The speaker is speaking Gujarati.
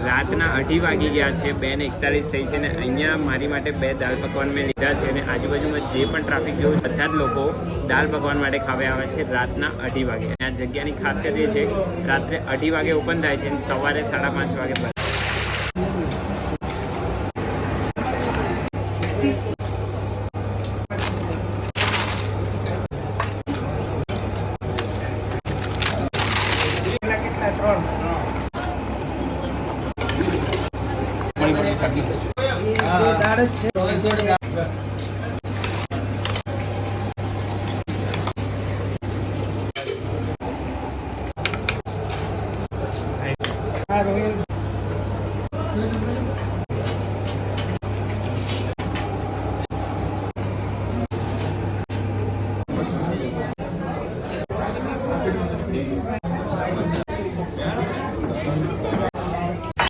રાતના 2:30 વાગી ગયા છે, 2:41 થઈ છે ને અહીંયા મારી માટે 2 દાલ પકવાન મેં લીધા છે અને આજુબાજુમાં જે પણ ટ્રાફિક જોયું બધા જ લોકો દાલ પકવાન માટે ખાવા આવે છે રાતના 2:30 વાગે. આ જગ્યાની ખાસિયત એ છે રાત્રે 2:30 વાગે ઓપન થાય છે અને સવારે 5:30 વાગે બંધ. દાળ જ છે.